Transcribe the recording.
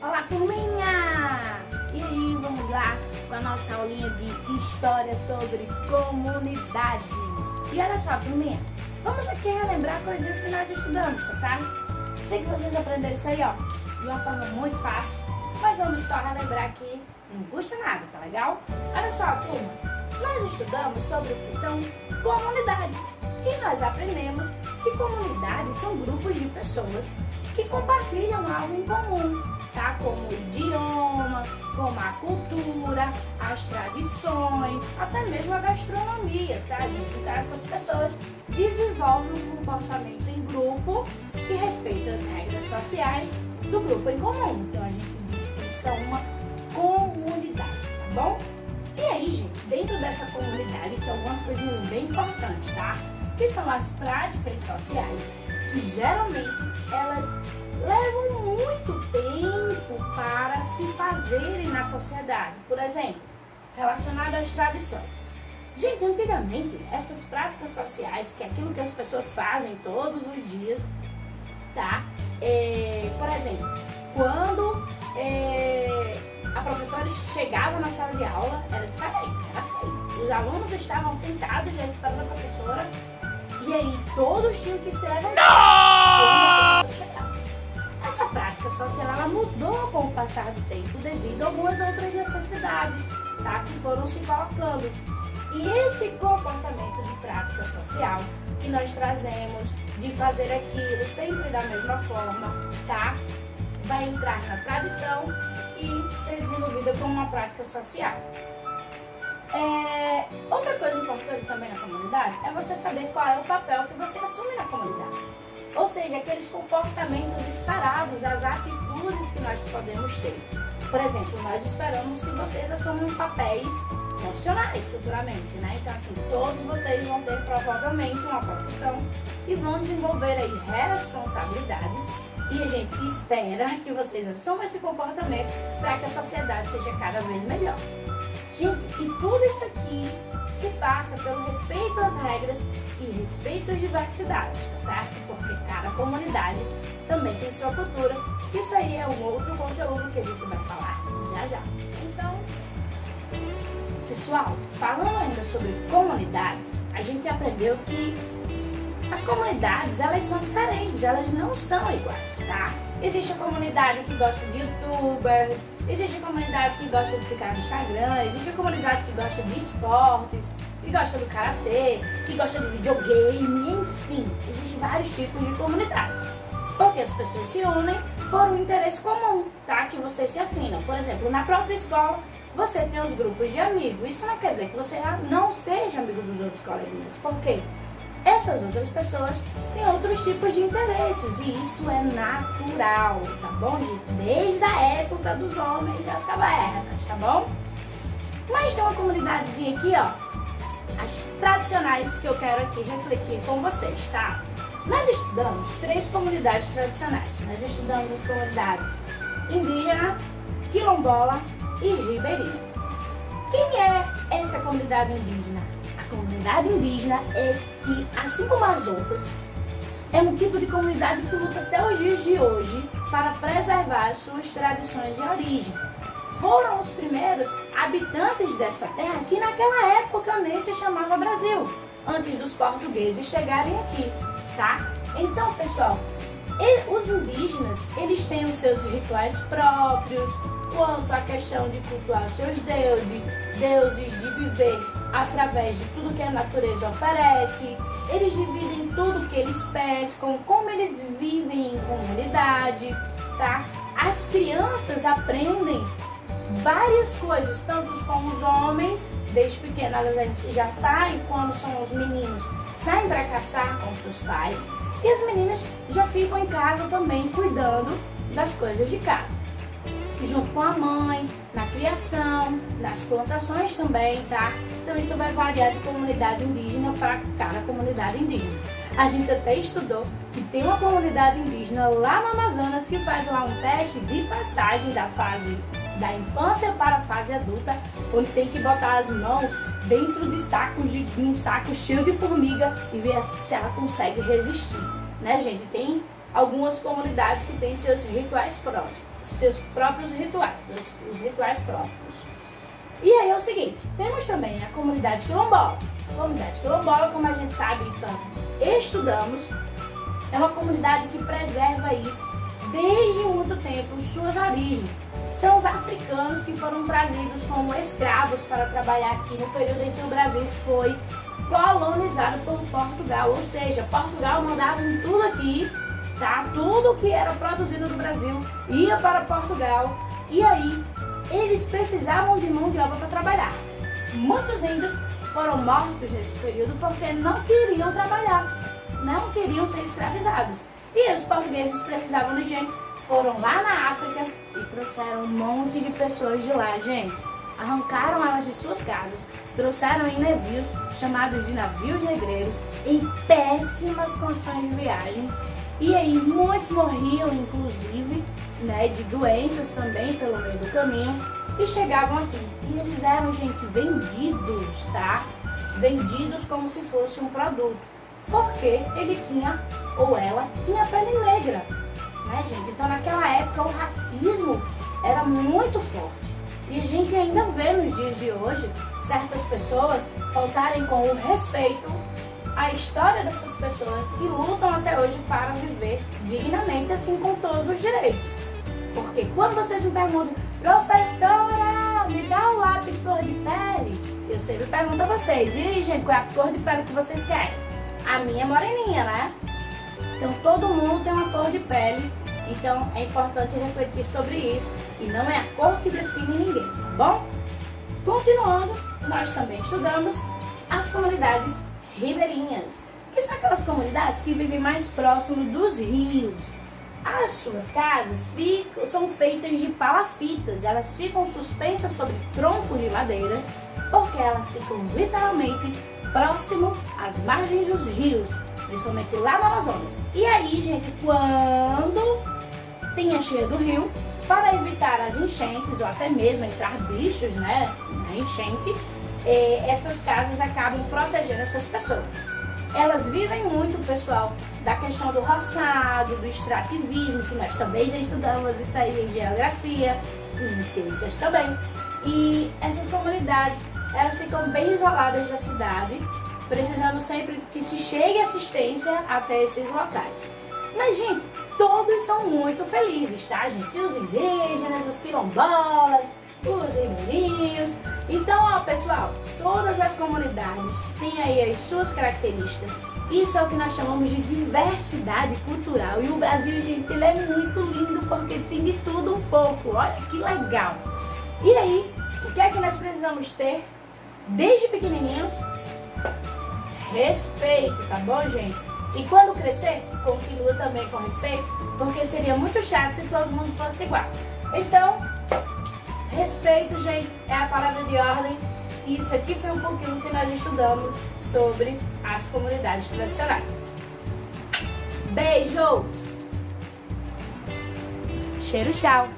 Olá, turminha! E aí, vamos lá com a nossa aulinha de história sobre comunidades. E olha só, turminha, vamos aqui relembrar coisinhas que nós estudamos, tá certo? Sei que vocês aprenderam isso aí, ó, de uma forma muito fácil, mas vamos só relembrar aqui, não custa nada, tá legal? Olha só, turma, nós estudamos sobre o que são comunidades e nós aprendemos que comunidades são grupos de pessoas que compartilham algo em comum, tá? Como o idioma, como a cultura, as tradições, até mesmo a gastronomia, tá, gente? Então essas pessoas desenvolvem um comportamento em grupo que respeita as regras sociais do grupo em comum. Então a gente diz que isso é uma comunidade, tá bom? E aí, gente, dentro dessa comunidade tem algumas coisinhas bem importantes, tá? Que são as práticas sociais, que geralmente elas levam muito tempo para se fazerem na sociedade. Por exemplo, relacionado às tradições. Gente, antigamente, essas práticas sociais, que é aquilo que as pessoas fazem todos os dias, tá? Por exemplo, quando a professora chegava na sala de aula, era diferente, era assim. Os alunos estavam sentados à espera da professora e aí todos tinham que se levantar. Essa prática social ela mudou com o passar do tempo devido a algumas outras necessidades, tá, que foram se colocando. E esse comportamento de prática social que nós trazemos, de fazer aquilo sempre da mesma forma, tá, vai entrar na tradição e ser desenvolvida como uma prática social. Outra coisa importante também na comunidade é você saber qual é o papel que você assume na comunidade. Ou seja, aqueles comportamentos esperados, as atitudes que nós podemos ter. Por exemplo, nós esperamos que vocês assumam papéis profissionais futuramente, né? Então, assim, todos vocês vão ter provavelmente uma profissão e vão desenvolver aí responsabilidades. E a gente espera que vocês assumam esse comportamento para que a sociedade seja cada vez melhor. Gente, e tudo isso aqui se passa pelo respeito às regras e respeito às diversidades, tá certo? Porque cada comunidade também tem sua cultura. Isso aí é um outro conteúdo que a gente vai falar já já. Então, pessoal, falando ainda sobre comunidades, a gente aprendeu que as comunidades, elas são diferentes, elas não são iguais, tá? Existe a comunidade que gosta de youtuber, existe a comunidade que gosta de ficar no Instagram, existe a comunidade que gosta de esportes, que gosta do karatê, que gosta de videogame, enfim, existem vários tipos de comunidades. Porque as pessoas se unem por um interesse comum, tá? Que vocês se afinam. Por exemplo, na própria escola, você tem os grupos de amigos. Isso não quer dizer que você não seja amigo dos outros coleguinhas. Por quê? Essas outras pessoas têm outros tipos de interesses e isso é natural, tá bom, gente? Desde a época dos homens das cavernas, tá bom? Mas tem uma comunidadezinha aqui, ó, as tradicionais que eu quero aqui refletir com vocês, tá? Nós estudamos 3 comunidades tradicionais. Nós estudamos as comunidades indígena, quilombola e ribeirinha. Quem é essa comunidade indígena? A comunidade indígena é que, assim como as outras, é um tipo de comunidade que luta até os dias de hoje para preservar as suas tradições de origem. Foram os primeiros habitantes dessa terra que naquela época nem se chamava Brasil, antes dos portugueses chegarem aqui, tá? Então, pessoal, os indígenas, eles têm os seus rituais próprios, quanto à questão de cultuar seus deuses de viver através de tudo que a natureza oferece. Eles dividem tudo que eles pescam, como eles vivem em comunidade, tá? As crianças aprendem várias coisas, tanto com os homens, desde pequenas elas já saem, quando são os meninos, saem para caçar com seus pais, e as meninas já ficam em casa também cuidando das coisas de casa, junto com a mãe, na criação, nas plantações também, tá? Então isso vai variar de comunidade indígena para cada comunidade indígena. A gente até estudou que tem uma comunidade indígena lá no Amazonas que faz lá um teste de passagem da fase da infância para a fase adulta, onde tem que botar as mãos dentro de um saco cheio de formiga e ver se ela consegue resistir, né, gente? Tem algumas comunidades que têm seus rituais seus próprios rituais, os rituais próprios. E aí é o seguinte, temos também a comunidade quilombola. A comunidade quilombola, como a gente sabe, então, estudamos, é uma comunidade que preserva aí, desde muito tempo, suas origens. São os africanos que foram trazidos como escravos para trabalhar aqui no período em que o Brasil foi colonizado por Portugal. Ou seja, Portugal mandava em tudo aqui, tá? Tudo que era produzido no Brasil ia para Portugal. E aí, eles precisavam de mão de obra para trabalhar. Muitos índios foram mortos nesse período porque não queriam trabalhar, não queriam ser escravizados. E os portugueses precisavam de gente, foram lá na África e trouxeram um monte de pessoas de lá, gente. Arrancaram elas de suas casas, trouxeram em navios, chamados de navios negreiros, em péssimas condições de viagem. E aí muitos morriam, inclusive, né, de doenças também pelo meio do caminho, e chegavam aqui. E eles eram, gente, vendidos, tá? Vendidos como se fosse um produto. Porque ele tinha, ou ela, tinha pele negra, né, gente? Então, naquela época, o racismo era muito forte. E a gente ainda vê nos dias de hoje certas pessoas faltarem com o respeito à história dessas pessoas que lutam até hoje para viver dignamente, assim, com todos os direitos. Porque quando vocês me perguntam, professora, me dá um lápis cor de pele, eu sempre pergunto a vocês, e aí, gente, qual é a cor de pele que vocês querem? A minha é moreninha, né? Então todo mundo tem uma cor de pele, então é importante refletir sobre isso, e não é a cor que define ninguém, tá bom? Continuando, nós também estudamos as comunidades ribeirinhas, que são aquelas comunidades que vivem mais próximo dos rios. As suas casas são feitas de palafitas, elas ficam suspensas sobre troncos de madeira, porque elas ficam literalmente próximo às margens dos rios, principalmente lá no Amazonas. E aí, gente, quando tem a cheia do rio, para evitar as enchentes ou até mesmo entrar bichos, né, na enchente, essas casas acabam protegendo essas pessoas. Elas vivem muito, pessoal, da questão do roçado, do extrativismo, que nós também já estudamos isso aí em geografia e em ciências também. E essas comunidades, elas ficam bem isoladas da cidade, precisando sempre que se chegue assistência até esses locais. Mas, gente, todos são muito felizes, tá, gente? Os indígenas, os quilombolas, os ribeirinhos. Então, ó, pessoal, todas as comunidades têm aí as suas características. Isso é o que nós chamamos de diversidade cultural. E o Brasil, gente, ele é muito lindo porque tem de tudo um pouco. Olha que legal. E aí, o que é que nós precisamos ter desde pequenininhos? Respeito, tá bom, gente? E quando crescer, continua também com respeito, porque seria muito chato se todo mundo fosse igual. Então, respeito, gente, é a palavra de ordem. Isso aqui foi um pouquinho que nós estudamos sobre as comunidades tradicionais. Beijo! Cheiro, tchau!